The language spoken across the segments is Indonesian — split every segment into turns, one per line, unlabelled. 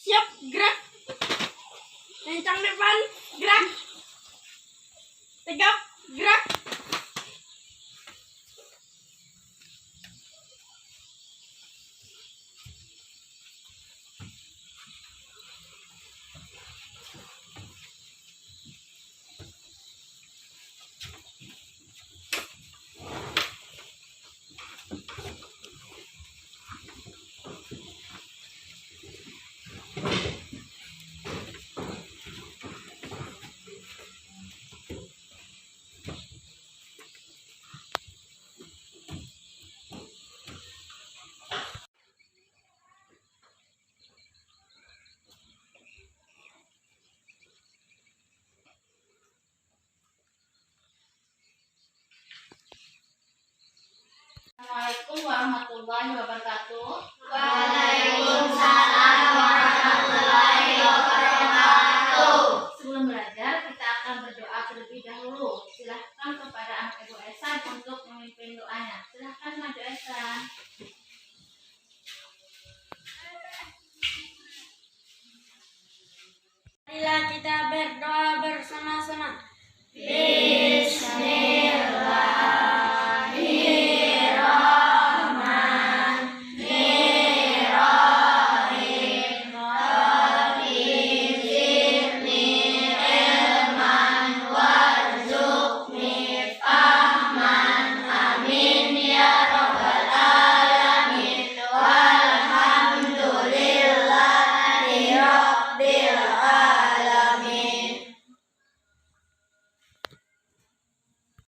Siap, gerak. Kencang depan, gerak. Tegap, gerak.
Assalamualaikum warahmatullahi wabarakatuh.
Waalaikumsalam warahmatullahi wabarakatuh.
Sebelum belajar, kita akan berdoa terlebih dahulu. Silahkan kepada anak Ibu Esa untuk memimpin doanya. Silahkan Maju Esa.
Marilah kita berdoa bersama-sama.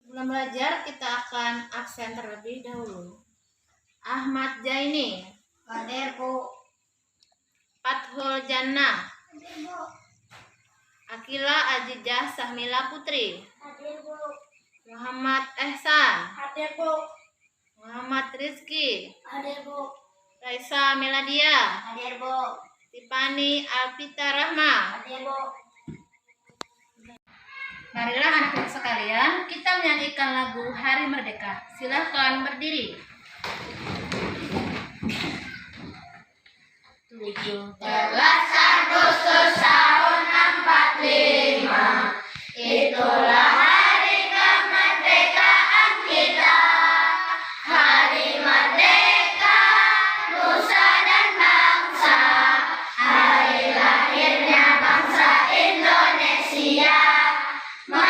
Sebelum belajar, kita akan absen terlebih dahulu. Ahmad Jaini,
Hadir, Bu.
Fathul Jannah, Akila Ajijah Sahmila Putri,
Hadir, Bu.
Muhammad Ehsan,
Hadir, Bu.
Muhammad Rizki,
Hadir, Bu.
Raisa Meladia,
Hadir, Bu.
Tipani Alpita Rahma.
Hadir, Bu.
Marilah anak-anak sekalian, kita menyanyikan lagu Hari Merdeka. Silahkan berdiri.
17 Agustus tahun 45, itulah hari kemerdekaan kita. Hari merdeka, nusa dan bangsa. Hari lahirnya bangsa Indonesia. Merdeka,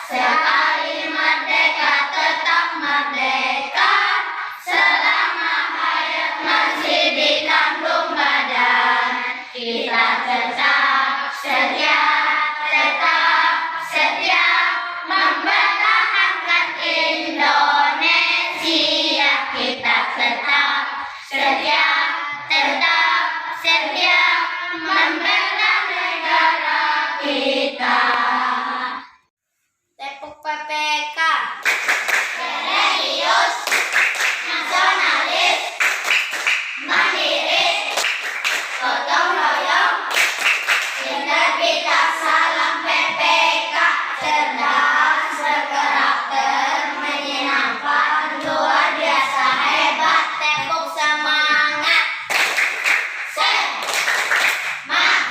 sekali merdeka tetap merdeka. Selama hayat masih di kandung badan, kita tetap setia mempertahankan Indonesia. Kita tetap setia membela negara kita. Tepuk PPK. Religius, nasionalis, mandiri, gotong royong, integritas, salam PPK. Cerdas, berkarakter, menyenangkan, luar biasa hebat. Tepuk semangat. Semangat.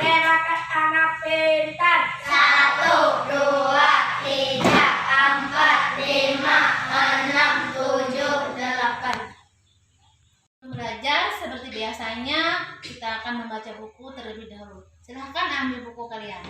Gerakan anak pintar.
1, 2, 3, 4, 5, 6, 7, 8.
Belajar seperti biasanya, kita akan membaca buku terlebih dahulu. Silahkan ambil buku kalian.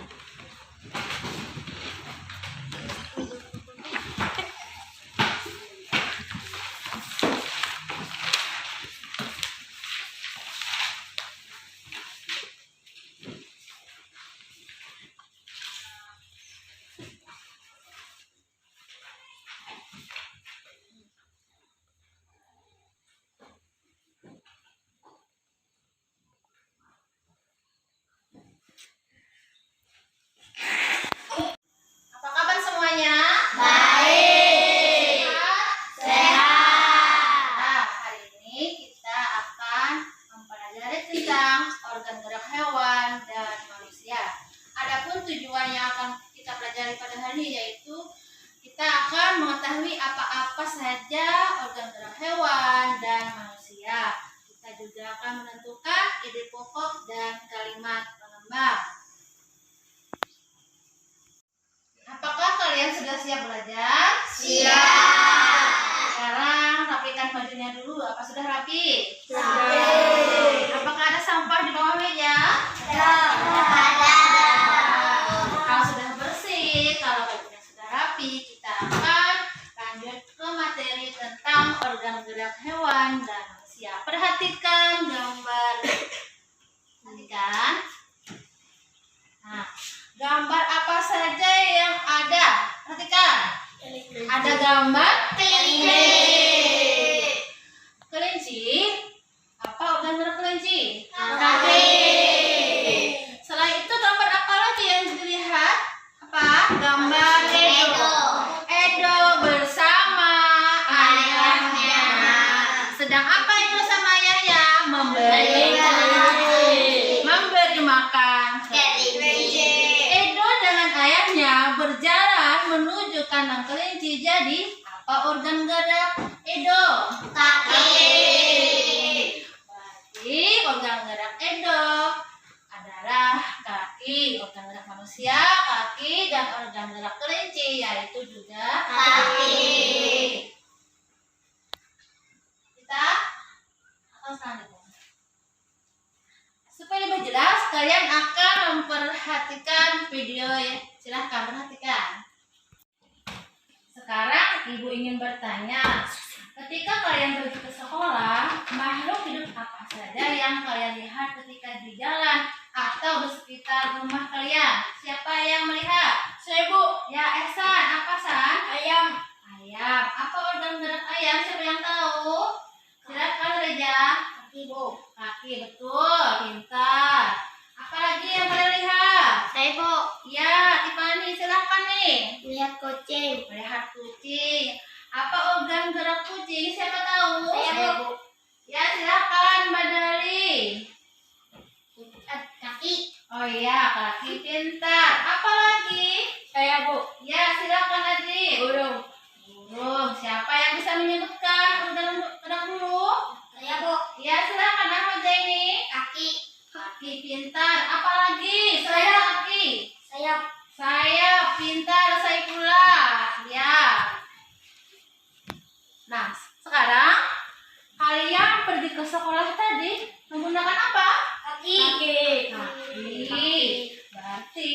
Apa kabar semuanya?
Baik. Sehat.
Nah, hari ini kita akan mempelajari tentang organ gerak hewan dan manusia. Adapun tujuan yang akan kita pelajari pada hari ini yaitu kita akan mengetahui apa-apa saja organ gerak hewan dan manusia. Kita juga akan menentukan ide pokok dan kalimat pengembang. Apakah kalian sudah siap belajar?
Siap.
Sekarang rapikan bajunya dulu. Apa sudah rapi?
Siap.
Apakah ada sampah di bawah meja?
Ada.
Kalau sudah bersih, kalau bajunya sudah rapi, kita akan lanjut ke materi tentang organ gerak hewan dan manusia. Perhatikan gambar. Perhatikan. Nah, gambar apa saja yang ada? Perhatikan. Ada gambar
Kelinci.
kelinci. Apa organ gerak kelinci?
Kaki.
Selain itu gambar apa lagi yang dilihat? Apa? Gambar Edo. Edo bersama ayahnya. Sedang apa Edo sama ayahnya? Memberi makan
Kelinci.
Edo dengan ayahnya berjalan menuju kandang kelinci. Jadi apa organ gerak Edo?
Kaki.
Berarti organ gerak Edo adalah kaki. Organ gerak manusia kaki, dan organ gerak kelinci yaitu juga
Kaki.
Kita akan selanjutnya. Supaya lebih jelas, kalian akan memperhatikan video ya. Silahkan perhatikan. Sekarang ibu ingin bertanya, ketika kalian pergi ke sekolah, makhluk hidup apa saja yang kalian lihat ketika di jalan atau di sekitar rumah kalian? Siapa yang melihat?
Saya, Bu.
Ya, Ehsan. Apa, San?
Ayam.
Ayam. Apa organ gerak ayam? Siapa yang tahu? Silakan Reja.
Kaki, Bu.
Kaki, betul. Pintar. Apalagi yang kalian lihat?
Saya, Bu.
Ya, Tiffany, silakan nih.
Lihat kucing.
Melihat kucing. Apa organ gerak kucing? Siapa tahu?
Saya, Bu.
Ya, silakan Mbak Dali.
Kaki.
Oh iya, kaki, pintar. Apa lagi?
Saya, Bu.
Ya, silakan Adi.
Burung.
Burung. Siapa yang bisa menyebutkan organ gerak burung?
Saya, Bu.
Ya, silakan Ahmad Zaini.
Kaki.
Kaki, pintar. Apa lagi? Saya kaki.
Sayap.
Saya pintar, saya pula. Ya. Nah, sekarang kalian pergi ke sekolah tadi menggunakan apa?
Kaki.
Kaki. Berarti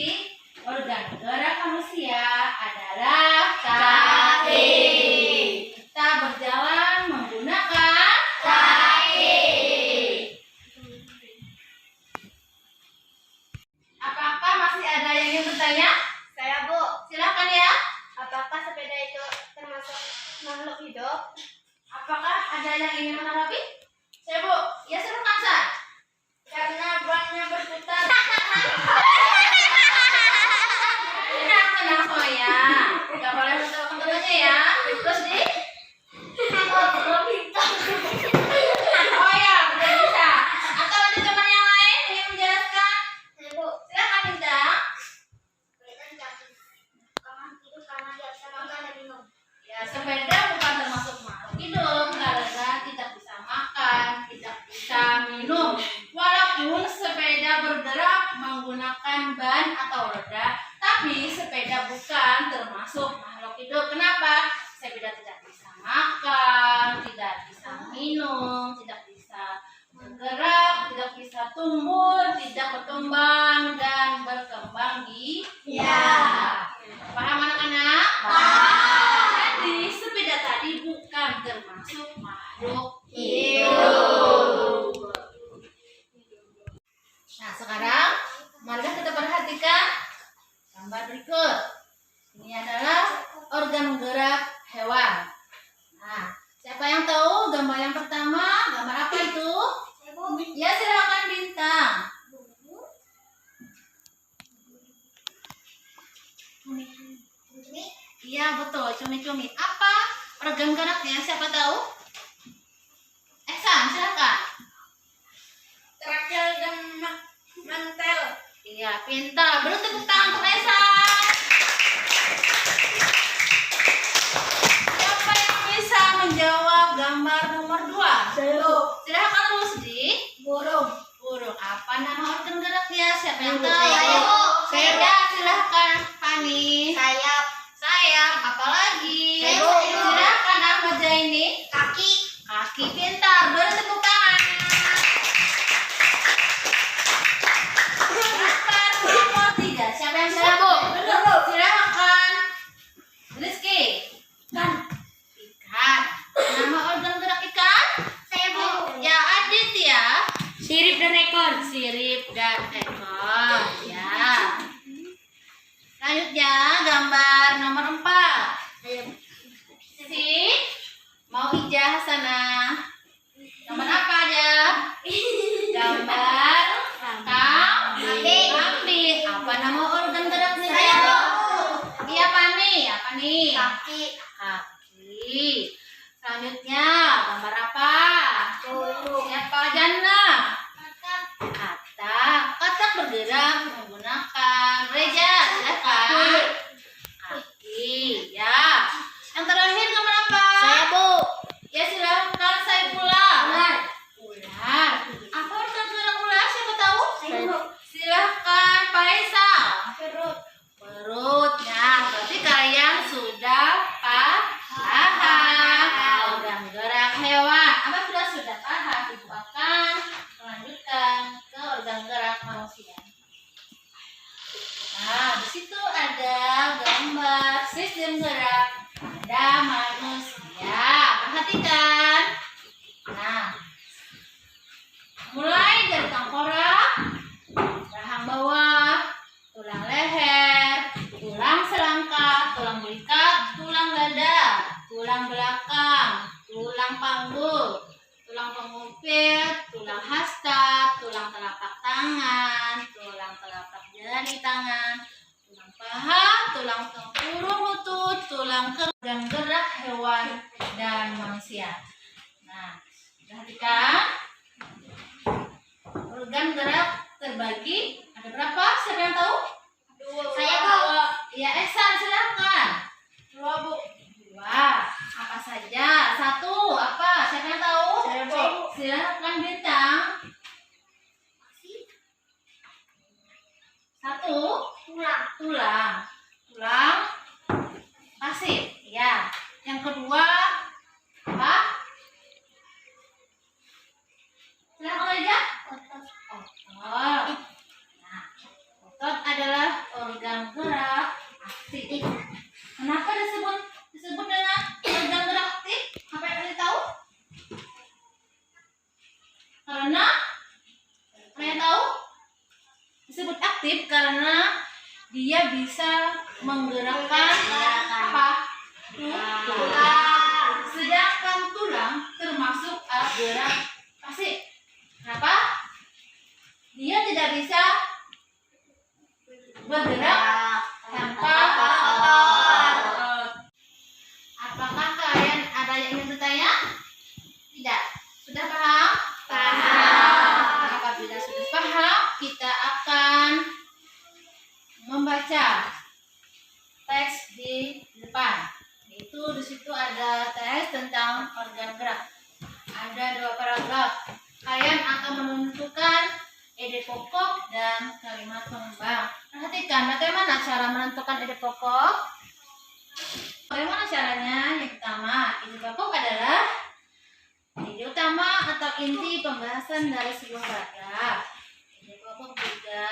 organ gerak manusia adalah kaki. Kita berjalan menggunakan
Kaki.
Apakah masih ada yang ingin bertanya?
Saya, Bu.
Silakan ya.
Apakah sepeda itu termasuk makhluk hidup?
Apakah ada yang ingin menanggapi? Saya, Bu. Ya, silakan, San.
Karena bannya berputar.
Tenang ya. Gak boleh teman-temannya ya. Terus di. Oh ya, udah bisa. Atau ada teman yang lain ingin menjelaskan?
Saya, Bu.
Silakan Dinda. Ya, sepeda bukan termasuk makhluk hidup karena tidak bisa makan, tidak bisa minum. Walaupun sepeda bergerak menggunakan ban atau roda, tapi sepeda bukan termasuk makhluk hidup. Kenapa? Sepeda tidak bisa makan, tidak bisa minum, tidak bisa bergerak, tidak bisa tumbuh, tidak berkembang dan berkembang di Paham anak-anak? Jadi sepeda tadi bukan termasuk makhluk hidup. Nah, sekarang marilah kita perhatikan gambar berikut. Ini adalah organ gerak hewan. Nah, siapa yang tahu gambar yang pertama? Gambar apa itu? Ya, silakan Bintang. Iya, betul, cumi-cumi. Apa organ geraknya? Siapa tahu? Ehsan, silakan.
Terakhir dan mantel.
Iya, pintar. Beri tepuk tangan untuk Ehsan. yang tahu? Ya, silahkan Fani.
Sayap.
Sayap, apalagi?
Sayap.
Silahkan Ahmad Zaini.
Kaki.
Kaki, pintar. Beri tepuk tangan. Silahkan nomor 3. Siapa yang
Saya, Bu.
Silahkan Rizky. Ikan. Nama organ gerak ikan?
Saya, Bu.
Ya, Aditya.
Sirip dan ekor.
Sirip dan ekor. Ya. Selanjutnya gambar nomor 4. Si mau ijazah sana. Gambar apa aja? Gambar kambing. Kambing. Apa nama organ geraknya?
Saya, Bu.
Iya, apa nih? Apa nih?
Kaki.
Kaki. Selanjutnya gambar apa?
Bulu.
Siapa Jana? Katak. Katak bergerak menggunakan Reja. Silakan. Kaki. Ya. Yang terakhir gambar apa?
Saya, Bu.
Ya, silakan saya ular. Ular. Apa organ gerak ular? Siapa tahu?
Saya, Bu.
Silahkan Faisal.
Perut.
Perutnya. Berarti kalian sudah paham organ gerak hewan. Apa sudah paham? Ibu akan melanjutkan ke organ gerak manusia. Nah, di situ ada gambar sistem gerak pada manusia. Perhatikan. Nah, mulai dari tengkorak, rahang bawah, tulang leher, tulang selangkah, tulang belikat, tulang dada, tulang belakang, tulang panggul, tulang pengupil, tulang hasta, tulang telapak tangan, tulang telapak jari tangan, tulang paha, tulang tempurung lutut, tulang organ gerak hewan dan manusia. Nah, perhatikan. Organ gerak terbagi ada berapa? Siapa yang tahu?
Saya, Bu.
Ya, Ehsan, silakan.
2, Bu.
2. Apa saja? 1. Apa? Siapa yang tahu?
Saya, Bu.
Silakan Bintang. 1.
Tulang.
Tulang pasif. Ya. Yang kedua apa? Silakan aja. Otot. Nah, otot adalah organ gerak aktif. Kenapa disebut dengan organ gerak aktif? Apa yang kalian tahu? Karena kalian tahu disebut aktif karena dia bisa menggerakkan apa? Tulang. Sedangkan tulang termasuk alat gerak pasif. Kenapa? Dia tidak bisa bergerak tanpa otot. Apakah kalian ada yang ingin bertanya? Tidak. Sudah paham?
Paham.
Apabila sudah paham, kita akan membaca teks di depan. Yaitu di situ ada teks tentang organ gerak. Ada 2 paragraf. Kalian akan menentukan ide pokok dan kalimat pengembang. Perhatikan bagaimana cara menentukan ide pokok. Bagaimana caranya? Yang pertama, ide pokok adalah ide utama atau inti pembahasan dari sebuah paragraf. Ide pokok juga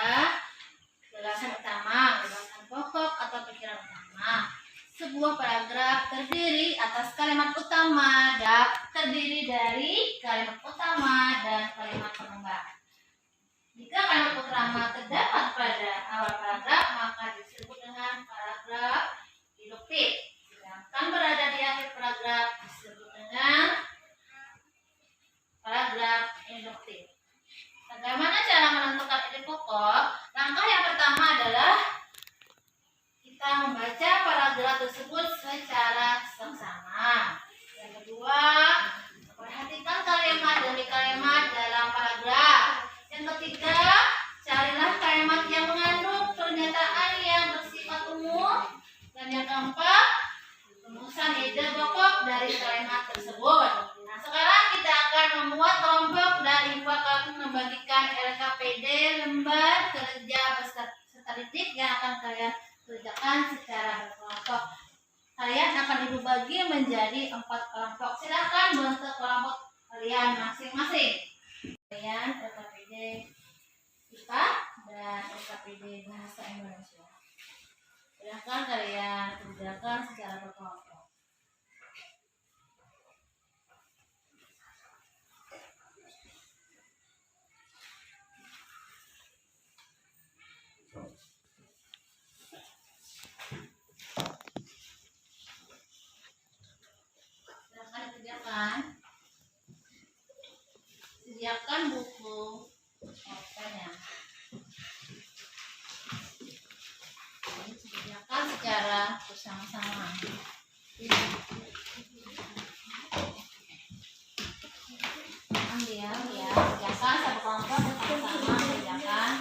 gagasan utama, gagasan pokok atau pikiran utama. Sebuah paragraf terdiri atas kalimat utama dan terdiri dari kalimat utama dan kalimat pengembang. Jika kalimat utama terdapat pada awal paragraf, maka disebut dengan paragraf induktif. Sedangkan berada di akhir paragraf disebut dengan paragraf induktif. Bagaimana cara menentukan ide pokok? Langkah yang pertama adalah kita membaca paragraf tersebut secara seksama. Yang kedua, perhatikan kalimat demi kalimat dalam paragraf. Yang ketiga, carilah kalimat yang mengandung pernyataan yang bersifat umum. Dan yang keempat, rumusan ide pokok dari kalimat tersebut. Nah, sekarang kita akan membuat kelompok dan ibu akan membagikan LKPD lembar kerja akan Ibu bagi menjadi 4 kelompok. Silakan bentuk kelompok kalian masing-masing. Kalian LKPD IPA dan LKPD Bahasa Indonesia. Silakan kalian kerjakan secara berkelompok. Silakan dikerjakan. Sediakan buku pulpennya. Sediakan secara bersama-sama. Diam ya, kerjakan satu kelompok bersama-sama, kerjakan.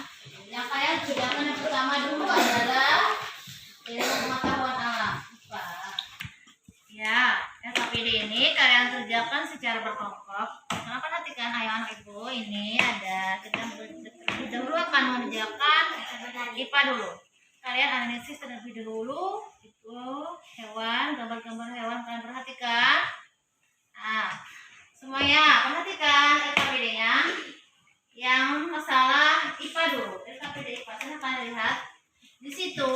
Yang kalian kerjakan yang pertama dulu adalah ilmu pengetahuan alam. Ya, LKPD ini kalian kerjakan secara berkelompok. Nah, perhatikan ayo anak ibu, ini ada kita terlebih dahulu akan mengerjakan IPA dulu. Kalian analisis terlebih dahulu itu hewan, gambar-gambar hewan kalian perhatikan. Nah, semuanya perhatikan LKPD-nya. Yang masalah IPA dulu, LKPD IPA. Silahkan lihat. Di situ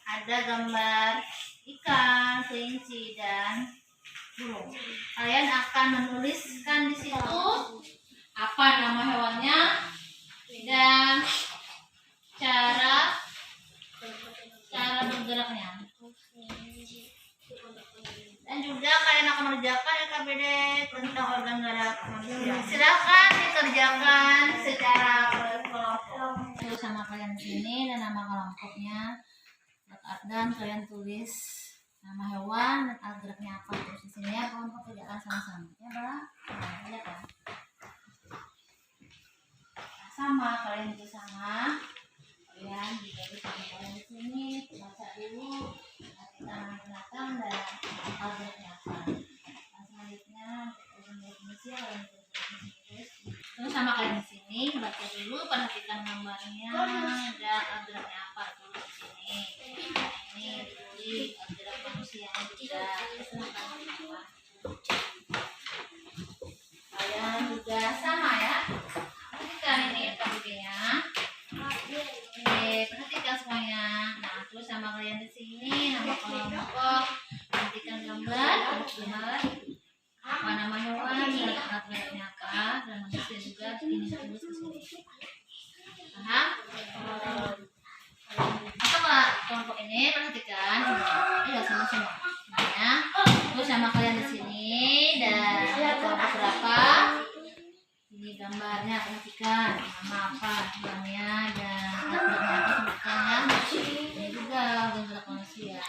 ada gambar ikan, kelinci, dan burung. Kalian akan menuliskan di situ apa nama hewannya dan cara bergeraknya. Dan juga kalian akan mengerjakan LKPD tentang organ gerak manusia. Silakan dikerjakan secara berkelompok. Sama kalian di sini dan nama kelompoknya. Dan kalian tulis nama hewan dan alat geraknya apa terus di sini ya, kelompok kerjakan sama-sama ya Bang. Nah, ya kan? Sama kalian itu sama. Kalian juga bisa kalian di sini baca dulu kita mengenalkan dan alat geraknya apa. Nah, selanjutnya untuk Indonesia kalian tulis. Terus sama kalian di sini baca dulu, perhatikan gambarnya dan alat geraknya apa tulis di sini. Ini ditulis gerak manusia juga. Kalian juga sama ya. Perhatikan ini LKPD-nya. Oke, perhatikan semuanya. Nah, terus sama kalian di sini nama kelompok, perhatikan gambar apa nama hewan dan alat geraknya apa, dan manusia juga ini ditulis di sini. Paham? Sama kelompok ini perhatikan ya sama semua semuanya. Terus sama kalian di sini dan kelompok berapa? Ini gambarnya perhatikan nama apa hewannya dan gambarnya apa sebutkannya. Ini juga gambar manusia.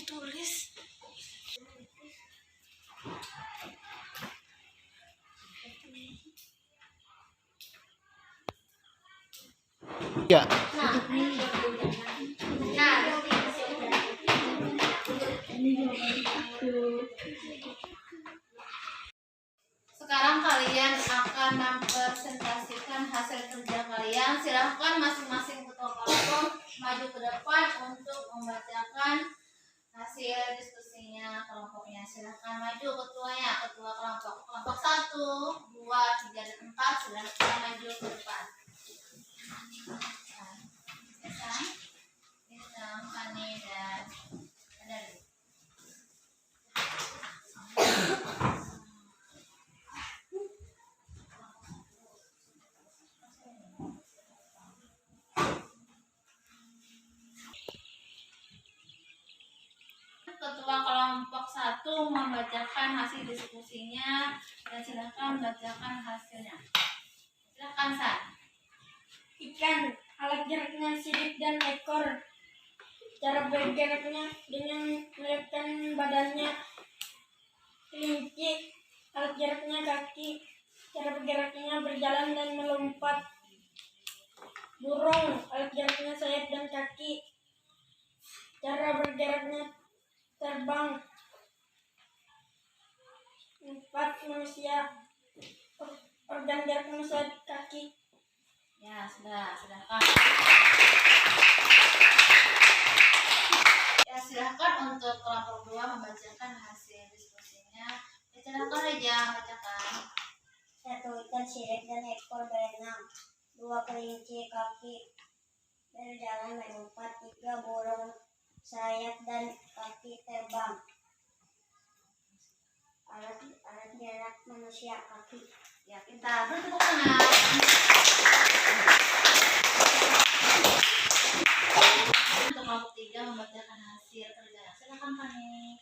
Tulis.
Ya.
Sekarang kalian akan mempresentasikan hasil kerja kalian. Silahkan masing-masing ketua kelompok maju ke depan untuk membacakan hasil diskusinya kelompoknya. Silahkan maju ketuanya, ketua kelompok 1, 2, 3, dan 4 silahkan maju ke depan. Isam, Fani, dan Adari. Ketua kelompok 1 membacakan hasil diskusinya dan silakan bacakan hasilnya. Silakan, San.
Ikan, alat geraknya sirip dan ekor. Cara bergeraknya dengan melepaskan badannya. Kelinci, alat geraknya kaki. Cara bergeraknya berjalan dan melompat. Burung, alat geraknya sayap dan kaki. Cara bergeraknya terbang. 4, manusia, organ gerak manusia kaki.
Ya, silakan. Ya, silakan untuk kelompok 2 membacakan hasil diskusinya. Ya, silakan aja bacakan.
1. Ikan sirip dan ekor berenang. 2. Kelinci kaki berjalan melompat. 3. Burung sayap dan kaki terbang. Alat gerak manusia kaki.
Ya, kita bertepuk tangan. Untuk kelompok 3 membacakan hasil kerja. Silakan, Fani.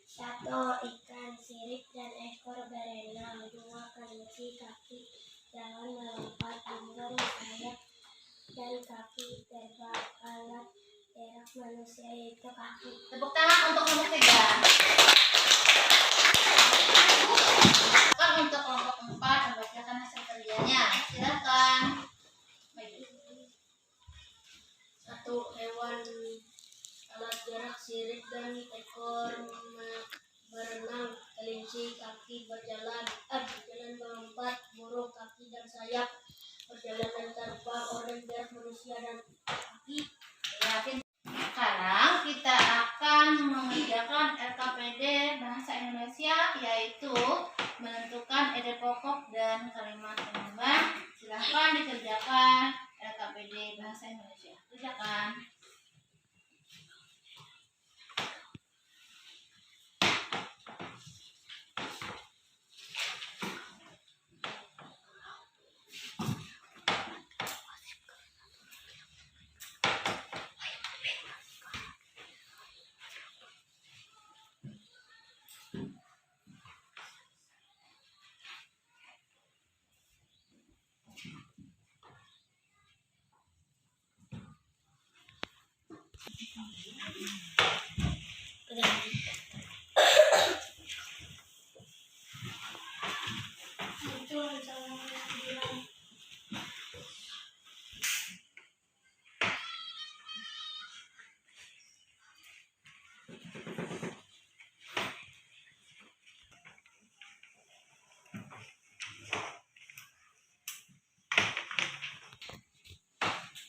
1. Ikan sirip dan ekor berenang. 2. Kelinci kaki jalan melompat. Burung sayap dan kaki terbang. Alat gerak manusia yaitu kaki.
Tepuk tangan untuk kelompok 3. Silakan untuk kelompok 4 membacakan hasil kerjanya. Silakan. Maju.
1. Hewan alat gerak sirip dan ekor berenang. Kelinci kaki berjalan melompat. Burung kaki dan sayap berjalan dan terbang. Organ gerak manusia dan kaki.
Ya, sekarang kita akan mengerjakan LKPD Bahasa Indonesia, yaitu menentukan ide pokok dan kalimat penyambung. Silahkan dikerjakan LKPD Bahasa Indonesia. Kerjakan.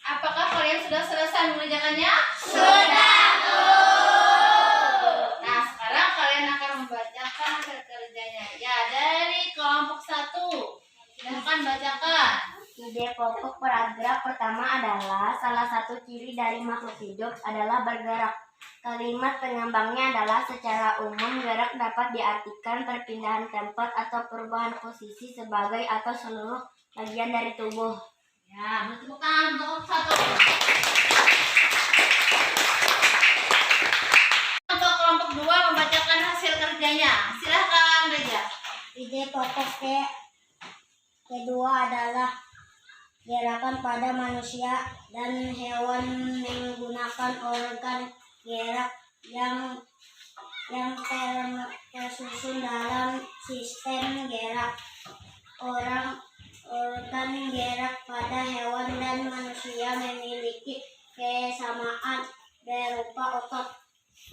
Apakah kalian sudah selesai mengerjakannya? Sudah, Bu. Nah, sekarang kalian akan membacakan hasil kerjanya. Ya, dari kelompok 1. Silahkan bacakan.
Ide pokok paragraf pertama adalah salah satu ciri dari makhluk hidup adalah bergerak. Kalimat penyambangnya adalah secara umum gerak dapat diartikan perpindahan tempat atau perubahan posisi sebagai atau seluruh bagian dari tubuh.
Ya, bertepuk tangan untuk kelompok 1. Untuk kelompok 2 membacakan hasil kerjanya. Silahkan, Reja.
Ide pokok kedua adalah gerakan pada manusia dan hewan menggunakan organ gerak yang tersusun dalam sistem gerak. Organ gerak pada hewan dan manusia memiliki kesamaan berupa otot.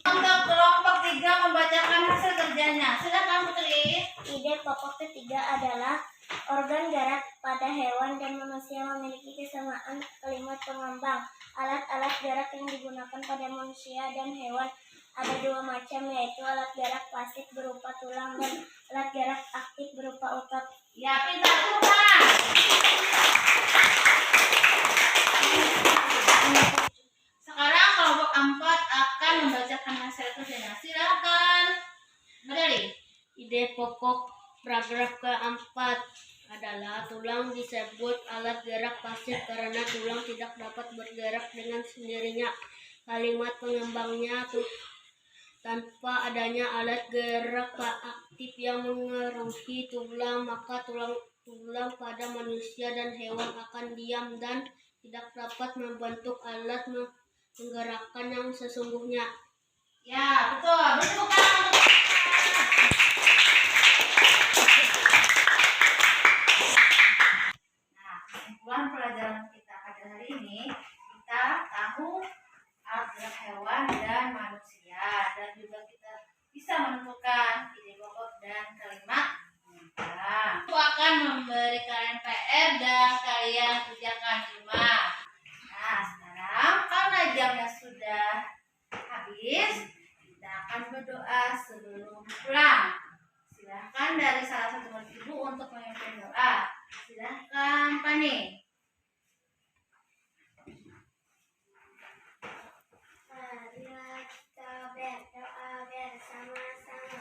Untuk kelompok 3 membacakan hasil kerjanya. Silakan, Putri.
Ide pokok ketiga adalah organ gerak pada hewan dan manusia memiliki kesamaan. Kalimat pengambang. Alat-alat gerak yang digunakan pada manusia dan hewan
Ada dua macam, yaitu alat gerak pasif berupa tulang dan alat gerak aktif berupa otot.
Ya, pintar semua. Sekarang kelompok 4 akan membacakan hasil kerjanya. Silakan. Medali.
Ide pokok paragraf keempat adalah tulang disebut alat gerak pasif karena tulang tidak dapat bergerak dengan sendirinya. Kalimat pengembangnya tanpa adanya alat gerak aktif yang mengeruhi tulang, maka tulang pada manusia dan hewan akan diam dan tidak dapat membentuk alat menggerakkan yang sesungguhnya.
Ya, betul. Beri tepuk tangan untuk Nah, kesimpulan pelajaran kita pada hari ini, kita tahu alat gerak hewan dan manusia, dan juga kita bisa menentukan ide pokok dan kalimat pengembang. Aku akan memberi kalian PR dan kalian kerjakan di rumah. Nah, sekarang karena jamnya sudah habis, kita akan berdoa sebelum pulang. Silahkan dari salah satu murid ibu untuk memimpin doa. Silahkan, Pani.
Marilah kita berdoa bersama-sama.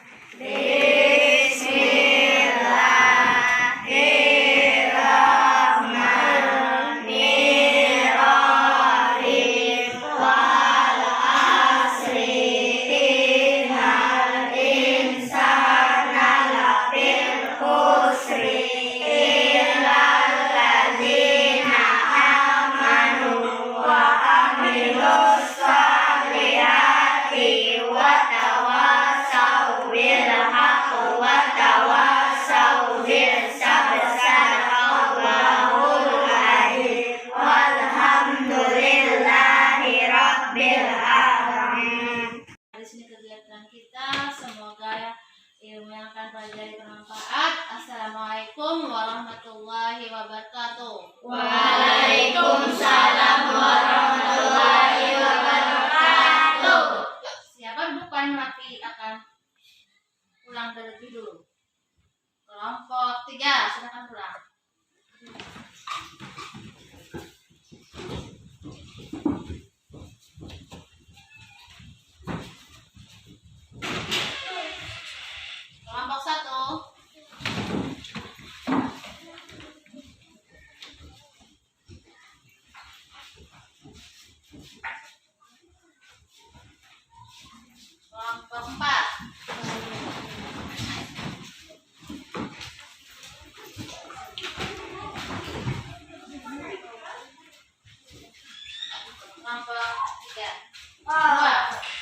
Di sini kegiatan kita, semoga ilmu yang akan pelajari bermanfaat. Assalamualaikum warahmatullahi wabarakatuh.
Waalaikumsalam warahmatullahi wabarakatuh.
Siapa duduk paling rapi akan pulang terlebih dulu. Kelompok 3, silakan pulang. Kelompok 1. Kelompok 4. Kelompok 3. 2.